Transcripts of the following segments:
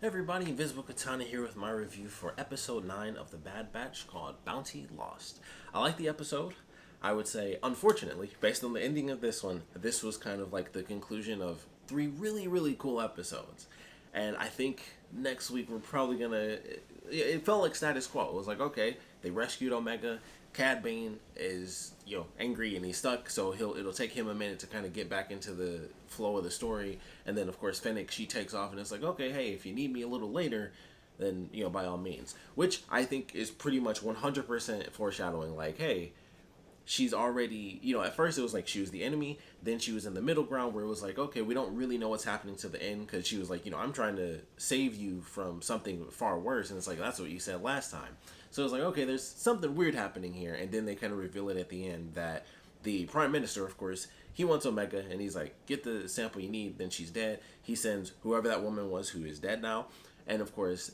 Everybody, Invisiblekatana here with my review for episode 9 of the Bad Batch called Bounty Lost. I like the episode. I would say, unfortunately, based on the ending of this one, this was kind of like the conclusion of 3 really, really cool episodes. And I think next week we're probably gonna. It felt like status quo. It was like, okay, they rescued Omega. Cad Bane is angry and he's stuck, so it'll take him a minute to kind of get back into the flow of the story. And then of course Fennec, she takes off and it's like, okay, hey, if you need me a little later, then by all means. Which I think is pretty much 100% foreshadowing. Like, hey, she's already, at first it was like she was the enemy, then she was in the middle ground where it was like, okay, we don't really know what's happening to the end, because she was like, I'm trying to save you from something far worse, and it's like, that's what you said last time. So it was like, okay, there's something weird happening here, and then they kind of reveal it at the end that the Prime Minister, of course, he wants Omega, and he's like, get the sample you need, then she's dead. He sends whoever that woman was, who is dead now, and of course,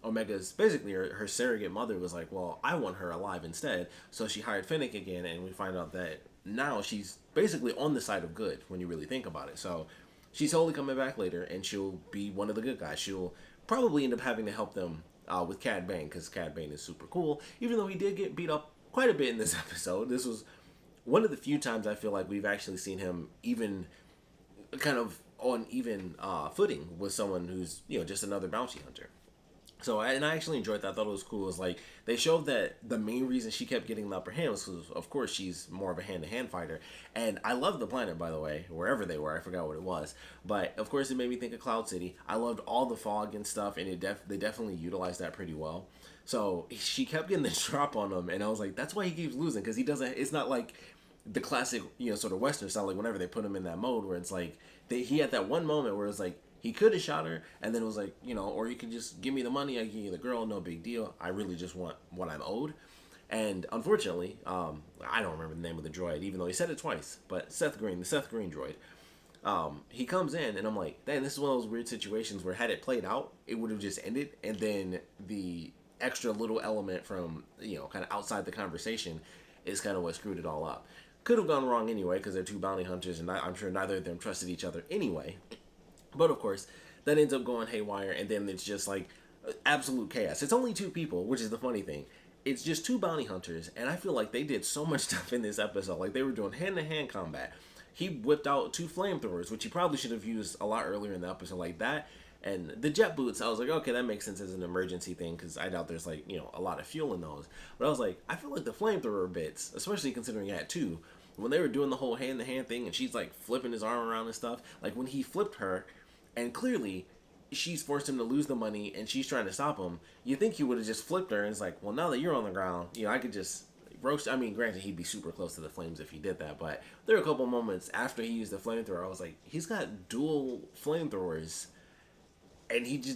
Omega's basically her surrogate mother was like, well, I want her alive instead. So she hired Fennec again, and we find out that now she's basically on the side of good when you really think about it. So she's totally coming back later, and she'll be one of the good guys. She'll probably end up having to help them with Cad Bane, because Cad Bane is super cool, even though he did get beat up quite a bit in this episode. This was one of the few times I feel like we've actually seen him even kind of on even footing with someone who's just another bounty hunter. So, and I actually enjoyed that. I thought it was cool. It was like, they showed that the main reason she kept getting the upper hand was because, of course, she's more of a hand-to-hand fighter. And I loved the planet, by the way, wherever they were. I forgot what it was. But, of course, it made me think of Cloud City. I loved all the fog and stuff, and they definitely utilized that pretty well. So, she kept getting this drop on him, and I was like, that's why he keeps losing, because he doesn't, it's not like the classic, sort of Western style, like whenever they put him in that mode where it's like, he had that one moment where it's like, he could have shot her, and then it was like, or you can just give me the money, I give you the girl, no big deal. I really just want what I'm owed. And unfortunately, I don't remember the name of the droid, even though he said it twice, but the Seth Green droid, he comes in, and I'm like, dang, this is one of those weird situations where had it played out, it would have just ended, and then the extra little element from, kind of outside the conversation is kind of what screwed it all up. Could have gone wrong anyway, because they're two bounty hunters, and I'm sure neither of them trusted each other anyway. But of course, that ends up going haywire, and then it's just like absolute chaos. It's only 2 people, which is the funny thing. It's just 2 bounty hunters, and I feel like they did so much stuff in this episode. Like, they were doing hand-to-hand combat. He whipped out 2 flamethrowers, which he probably should have used a lot earlier in the episode, like that. And the jet boots, I was like, okay, that makes sense as an emergency thing, because I doubt there's, like, a lot of fuel in those. But I was like, I feel like the flamethrower bits, especially considering I had 2, when they were doing the whole hand-to-hand thing, and she's, like, flipping his arm around and stuff, like, when he flipped her, and clearly she's forced him to lose the money and she's trying to stop him, you think he would have just flipped her, and it's like, well, now that you're on the ground, I could just roast. I mean, granted, he'd be super close to the flames if he did that, but there were a couple moments after he used the flamethrower, I was like, he's got dual flamethrowers, and he's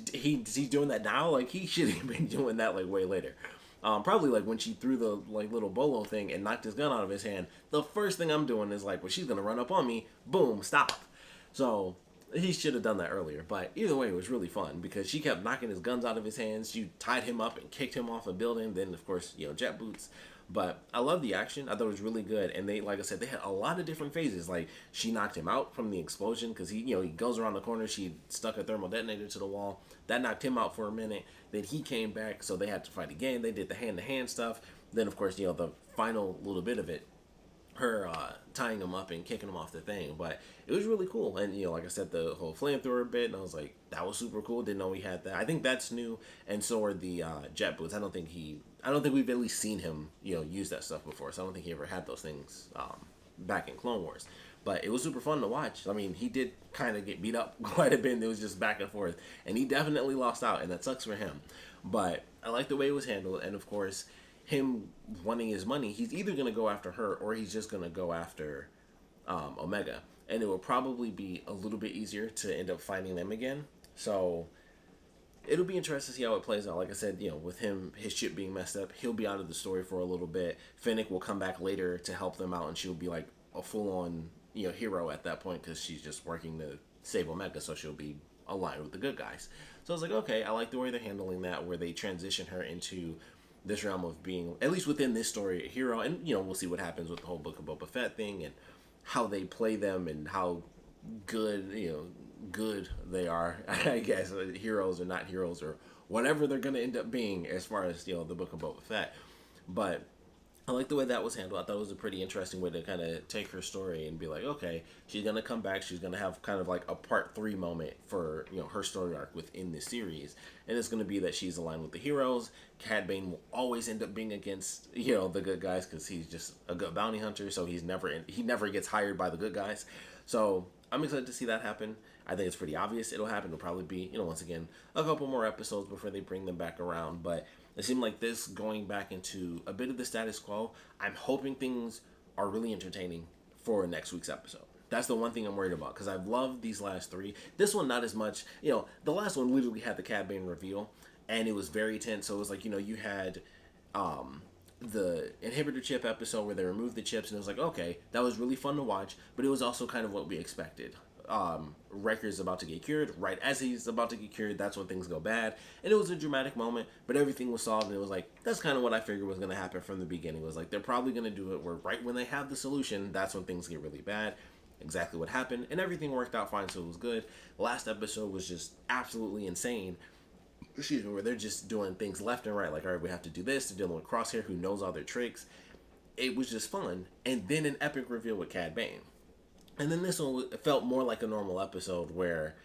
doing that now. Like, he should have been doing that like way later. Probably like when she threw the like little bolo thing and knocked his gun out of his hand, the first thing I'm doing is like, well, she's gonna run up on me, boom, stop. So he should have done that earlier, but either way, it was really fun because she kept knocking his guns out of his hands. She tied him up and kicked him off a building. Then, of course, jet boots. But I love the action. I thought it was really good. And they, like I said, they had a lot of different phases. Like, she knocked him out from the explosion because he goes around the corner. She stuck a thermal detonator to the wall. That knocked him out for a minute. Then he came back, so they had to fight again. They did the hand-to-hand stuff. Then, of course, the final little bit of it, her tying him up and kicking him off the thing. But it was really cool. And like I said, the whole flamethrower bit, and I was like, that was super cool. Didn't know we had that. I think that's new, and so are the jet boots. I don't think we've at least seen him use that stuff before, so I don't think he ever had those things back in Clone Wars. But it was super fun to watch. I mean, he did kind of get beat up quite a bit, and it was just back and forth, and he definitely lost out, and that sucks for him. But I like the way it was handled, and of course, him wanting his money, he's either going to go after her or he's just going to go after Omega. And it will probably be a little bit easier to end up finding them again. So it'll be interesting to see how it plays out. Like I said, with him, his ship being messed up, he'll be out of the story for a little bit. Fennec will come back later to help them out, and she'll be like a full-on hero at that point because she's just working to save Omega, so she'll be aligned with the good guys. So I was like, okay, I like the way they're handling that, where they transition her into this realm of being, at least within this story, a hero. And we'll see what happens with the whole Book of Boba Fett thing and how they play them and how good good they are, I guess, heroes or not heroes or whatever they're going to end up being as far as, the Book of Boba Fett. But I like the way that was handled. I thought it was a pretty interesting way to kind of take her story and be like, okay, she's gonna come back. She's gonna have kind of like a part 3 moment for her story arc within the series, and it's gonna be that she's aligned with the heroes. Cad Bane will always end up being against the good guys because he's just a good bounty hunter. So he never gets hired by the good guys. So I'm excited to see that happen. I think it's pretty obvious it'll happen. It'll probably be once again a couple more episodes before they bring them back around, but it seemed like this going back into a bit of the status quo. I'm hoping things are really entertaining for next week's episode. That's the one thing I'm worried about because I've loved these last 3. This one, not as much. The last one literally had the Cad Bane reveal, and it was very tense. So it was like, you had the inhibitor chip episode where they removed the chips, and it was like, okay, that was really fun to watch, but it was also kind of what we expected. Wrecker's about to get cured. Right as he's about to get cured, that's when things go bad. And it was a dramatic moment, but everything was solved, and it was like, that's kind of what I figured was going to happen from the beginning. It was like, they're probably going to do it where right when they have the solution, that's when things get really bad. Exactly what happened, and everything worked out fine, so it was good. The last episode was just absolutely insane. Excuse me, where they're just doing things left and right. Like, all right, we have to do this. They're dealing with Crosshair, who knows all their tricks. It was just fun. And then an epic reveal with Cad Bane. And then this one felt more like a normal episode where,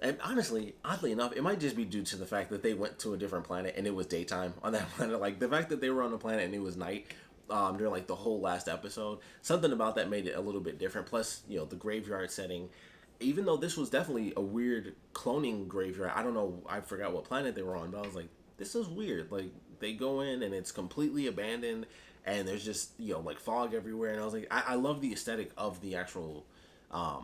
and honestly, oddly enough, it might just be due to the fact that they went to a different planet and it was daytime on that planet. Like, the fact that they were on the planet and it was night during, like, the whole last episode, something about that made it a little bit different. Plus, the graveyard setting, even though this was definitely a weird cloning graveyard, I don't know, I forgot what planet they were on, but I was like, this is weird. Like, they go in and it's completely abandoned and there's just, like, fog everywhere. And I was like, I love the aesthetic of the actual, I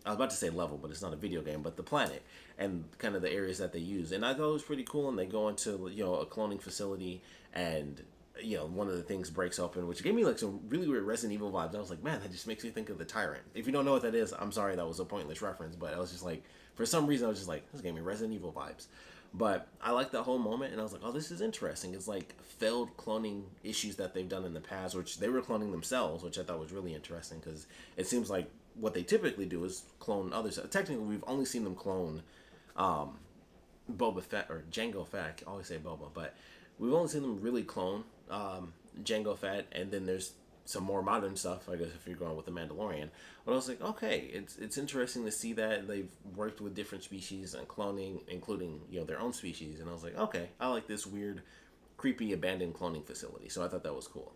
was about to say level, but it's not a video game, but the planet and kind of the areas that they use. And I thought it was pretty cool. And they go into, a cloning facility and, one of the things breaks open, which gave me like some really weird Resident Evil vibes. I was like, man, that just makes me think of the Tyrant. If you don't know what that is, I'm sorry, that was a pointless reference, but I was just like, for some reason, I was just like, this gave me Resident Evil vibes. But I liked that whole moment, and I was like, oh, this is interesting. It's like failed cloning issues that they've done in the past, which they were cloning themselves, which I thought was really interesting because it seems like what they typically do is clone others. Technically, we've only seen them clone Boba Fett or Jango Fett. I always say Boba, but we've only seen them really clone Jango Fett, and then there's some more modern stuff, I guess, if you're going with the Mandalorian. But I was like, okay, it's interesting to see that they've worked with different species and cloning, including their own species. And I was like, okay, I like this weird, creepy, abandoned cloning facility. So I thought that was cool.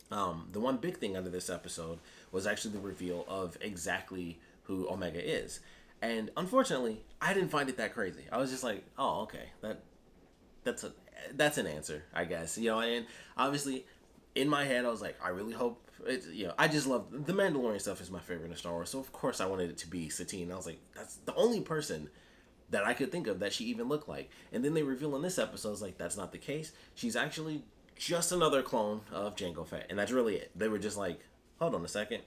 The one big thing out of this episode was actually the reveal of exactly who Omega is. And unfortunately, I didn't find it that crazy. I was just like, oh, okay, that's an answer, I guess. And obviously, in my head, I was like, I really hope it's, I just love the Mandalorian stuff is my favorite in Star Wars. So of course I wanted it to be Satine. I was like, that's the only person that I could think of that she even looked like. And then they reveal in this episode, I was like, that's not the case. She's actually just another clone of Jango Fett. And that's really it. They were just like, hold on a second,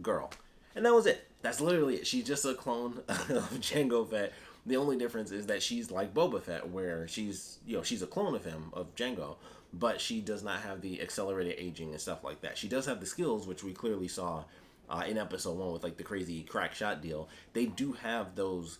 girl. And that was it. That's literally it. She's just a clone of Jango Fett. The only difference is that she's like Boba Fett, where she's a clone of him, of Jango, but she does not have the accelerated aging and stuff like that. She does have the skills, which we clearly saw in episode 1 with like the crazy crack shot deal. They do have those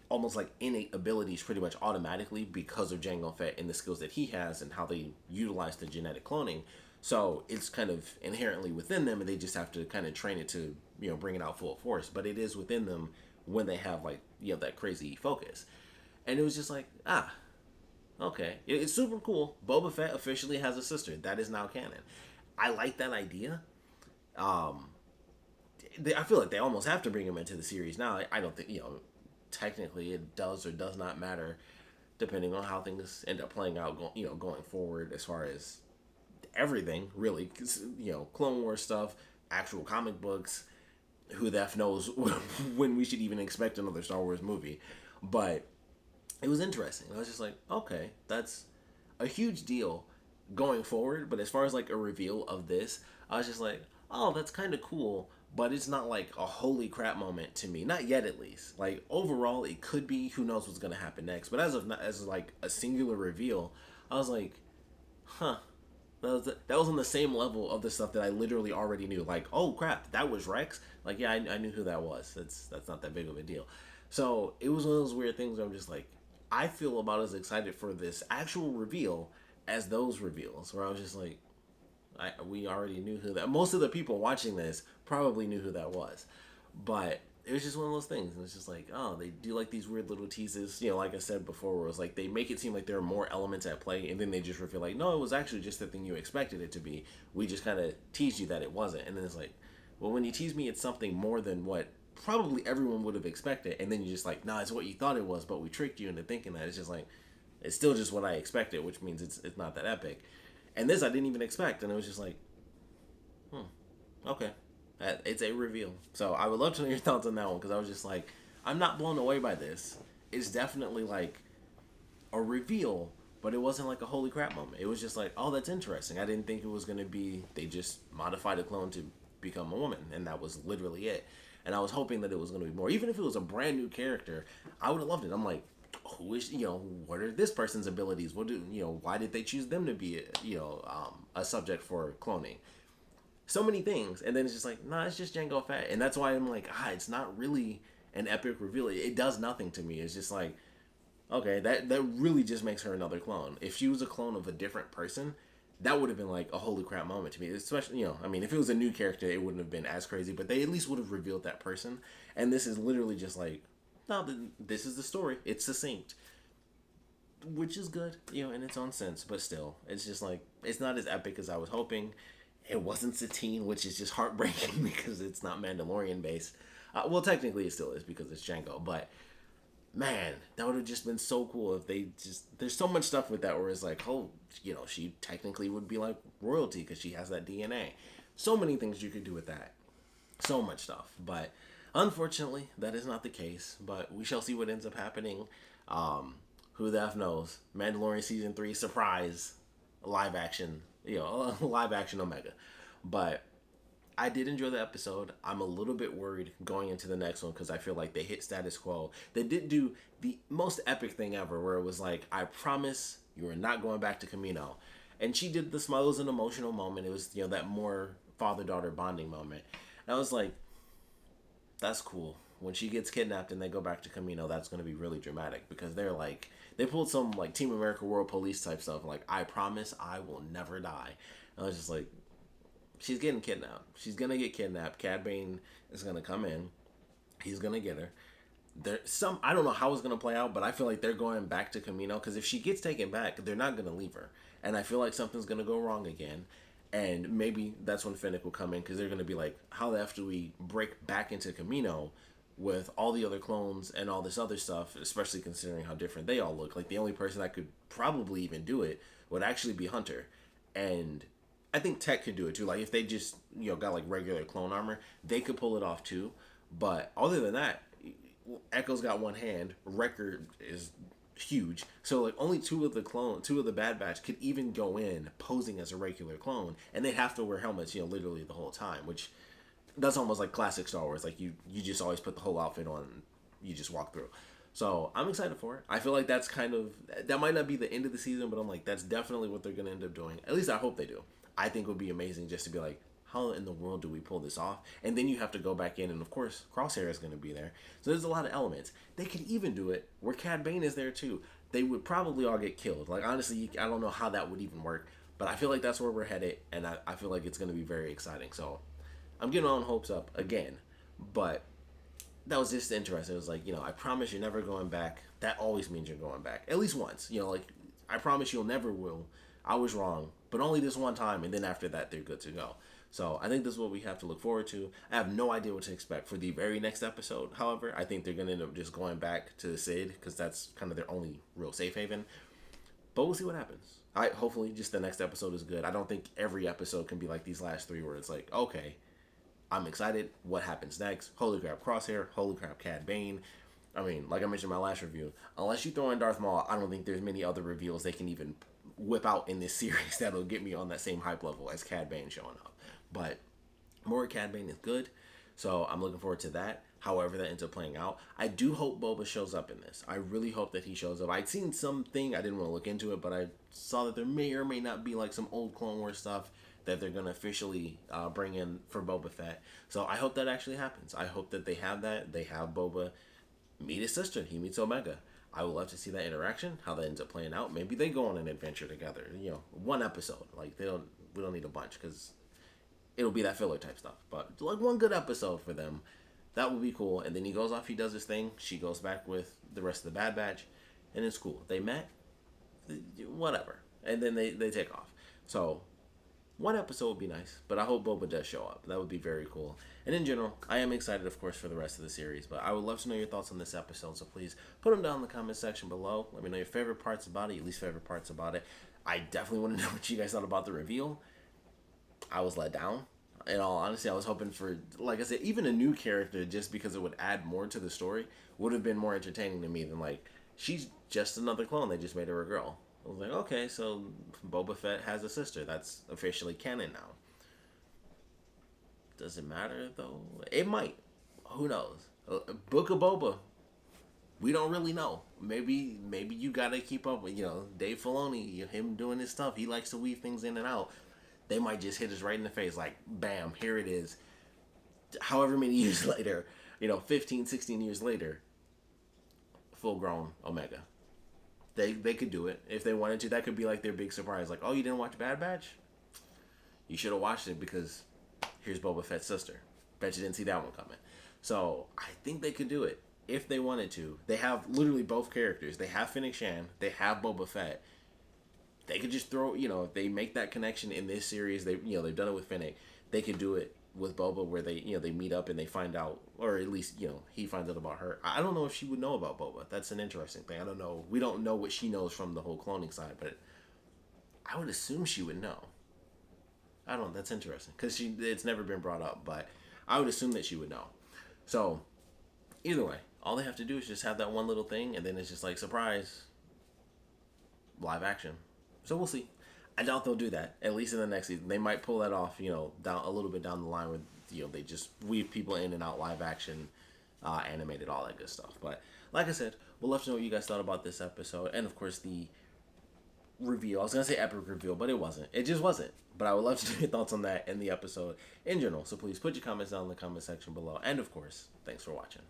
almost like innate abilities pretty much automatically because of Jango Fett and the skills that he has and how they utilize the genetic cloning. So it's kind of inherently within them, and they just have to kind of train it to bring it out full force. But it is within them when they have like that crazy focus. And it was just like, okay, it's super cool. Boba Fett officially has a sister. That is now canon. I like that idea. I feel like they almost have to bring him into the series now. I don't think technically it does or does not matter, depending on how things end up playing out. Going forward as far as everything really, 'cause, Clone Wars stuff, actual comic books. Who the F knows when we should even expect another Star Wars movie. But it was interesting. I was just like, okay, that's a huge deal going forward. But as far as like a reveal of this, I was just like, oh, that's kind of cool. But it's not like a holy crap moment to me. Not yet, at least. Like overall, it could be. Who knows what's going to happen next. But as like a singular reveal, I was like, huh. That was on the same level of the stuff that I literally already knew. Like, oh crap, that was Rex. Like, yeah, I knew who that was. That's not that big of a deal. So it was one of those weird things where I'm just like, I feel about as excited for this actual reveal as those reveals, where I was just like, we already knew who that. Most of the people watching this probably knew who that was, but it was just one of those things. And it's just like, oh, they do like these weird little teases. Like I said before, where it was like they make it seem like there are more elements at play, and then they just reveal like, no, it was actually just the thing you expected it to be. We just kind of teased you that it wasn't, and then it's like, well, when you tease me, it's something more than what probably everyone would have expected, and then you're just like, nah, it's what you thought it was, but we tricked you into thinking that. It's just like, it's still just what I expected, which means it's not that epic. And this I didn't even expect, and it was just like, okay, it's a reveal. So I would love to know your thoughts on that one, because I was just like, I'm not blown away by this. It's definitely like a reveal, but it wasn't like a holy crap moment. It was just like, oh, that's interesting. I didn't think it was gonna be, they just modified a clone to become a woman, and that was literally it. And I was hoping that it was gonna be more. Even if it was a brand new character, I would have loved it. I'm like, who is, what are this person's abilities? What do, why did they choose them to be, a subject for cloning? So many things, and then it's just like, nah, it's just Jango Fett, and that's why I'm like, it's not really an epic reveal. It does nothing to me. It's just like, okay, that really just makes her another clone. If she was a clone of a different person, that would have been like a holy crap moment to me. Especially, I mean, if it was a new character, it wouldn't have been as crazy, but they at least would have revealed that person. And this is literally just like, no, this is the story. It's succinct, which is good, in its own sense. But still, it's just like, it's not as epic as I was hoping. It wasn't Satine, which is just heartbreaking because it's not Mandalorian based. Well, technically it still is because it's Jango, but man, that would have just been so cool if they just. There's so much stuff with that where it's like, oh, she technically would be like royalty because she has that DNA. So many things you could do with that. So much stuff, but unfortunately, that is not the case. But we shall see what ends up happening. Who the F knows? Mandalorian season 3 surprise, live action, live action Omega. But I did enjoy the episode. I'm a little bit worried going into the next one because I feel like they hit status quo. They did do the most epic thing ever where it was like, I promise you are not going back to Camino. And she did the smile. It was an emotional moment. It was, that more father-daughter bonding moment. And I was like, that's cool. When she gets kidnapped and they go back to Camino, that's going to be really dramatic because they're like, they pulled some like Team America World Police type stuff. Like, I promise I will never die. And I was just like, she's getting kidnapped. She's gonna get kidnapped. Cad Bane is gonna come in. He's gonna get her. I don't know how it's gonna play out, but I feel like they're going back to Camino because if she gets taken back, they're not gonna leave her. And I feel like something's gonna go wrong again. And maybe that's when Fennec will come in because they're gonna be like, how the F do we break back into Camino with all the other clones and all this other stuff, especially considering how different they all look. Like the only person that could probably even do it would actually be Hunter. And I think Tech could do it too. Like if they just got like regular clone armor, they could pull it off too. But other than that, Echo's got one hand. Wrecker is huge. So like only two of the Bad Batch could even go in posing as a regular clone, and they'd have to wear helmets, literally the whole time. Which that's almost like classic Star Wars. Like you just always put the whole outfit on, and you just walk through. So I'm excited for it. I feel like that might not be the end of the season, but I'm like, that's definitely what they're gonna end up doing. At least I hope they do. I think it would be amazing just to be like, how in the world do we pull this off? And then you have to go back in, and of course, Crosshair is going to be there. So there's a lot of elements. They could even do it where Cad Bane is there too. They would probably all get killed. Like, honestly, I don't know how that would even work, but I feel like that's where we're headed, and I feel like it's going to be very exciting. So I'm getting my own hopes up again, but that was just interesting. It was like, I promise you're never going back. That always means you're going back. At least once. Like, I promise you'll never will. I was wrong, but only this one time, and then after that, they're good to go. So I think this is what we have to look forward to. I have no idea what to expect for the very next episode, however. I think they're going to end up just going back to Sid, because that's kind of their only real safe haven. But we'll see what happens. Hopefully, just the next episode is good. I don't think every episode can be like these last 3 where it's like, okay, I'm excited. What happens next? Holy crap, Crosshair. Holy crap, Cad Bane. I mean, like I mentioned in my last review, unless you throw in Darth Maul, I don't think there's many other reveals they can even whip out in this series that'll get me on that same hype level as Cad Bane showing up. But more Cad Bane is good, so I'm looking forward to that. However that ends up playing out, I do hope Boba shows up in this. I really hope that he shows up. I'd seen something, I didn't want to look into it, but I saw that there may or may not be like some old Clone Wars stuff that they're going to officially bring in for Boba Fett. So I hope that actually happens. I hope that they have that. They have Boba. meet his sister. He meets Omega. I would love to see that interaction, how that ends up playing out. Maybe they go on an adventure together. One episode. Like we don't need a bunch because it'll be that filler type stuff. But like one good episode for them, that would be cool. And then he goes off, he does his thing. She goes back with the rest of the Bad Batch, and it's cool. They met, whatever, and then they take off. So one episode would be nice, but I hope Boba does show up. That would be very cool. And in general, I am excited, of course, for the rest of the series. But I would love to know your thoughts on this episode, so please put them down in the comment section below. Let me know your favorite parts about it, your least favorite parts about it. I definitely want to know what you guys thought about the reveal. I was let down. In all honesty, I was hoping for, like I said, even a new character, just because it would add more to the story, would have been more entertaining to me than, like, she's just another clone. They just made her a girl. I was like, okay, so Boba Fett has a sister. That's officially canon now. Does it matter, though? It might. Who knows? Book of Boba. We don't really know. Maybe you gotta keep up with, Dave Filoni, him doing his stuff. He likes to weave things in and out. They might just hit us right in the face, like, bam, here it is. However many years later, 15, 16 years later, full-grown Omega. They could do it if they wanted to. That could be like their big surprise. Like, oh, you didn't watch Bad Batch? You should have watched it because here's Boba Fett's sister. Bet you didn't see that one coming. So I think they could do it if they wanted to. They have literally both characters. They have Fennec Shan. They have Boba Fett. They could just throw, if they make that connection in this series, they've done it with Fennec. They could do it with Boba where they meet up and they find out, or at least, he finds out about her. I don't know if she would know about Boba. That's an interesting thing. I don't know. We don't know what she knows from the whole cloning side, but I would assume she would know. I don't know. That's interesting because it's never been brought up, but I would assume that she would know. So either way, all they have to do is just have that one little thing, and then it's just like, surprise, live action. So we'll see. I doubt they'll do that, at least in the next season. They might pull that off, down a little bit down the line where, they just weave people in and out, live action, animated, all that good stuff. But like I said, we'll love to know what you guys thought about this episode. And of course, the reveal. I was going to say epic reveal, but it wasn't. It just wasn't. But I would love to know your thoughts on that and the episode in general. So please put your comments down in the comment section below. And of course, thanks for watching.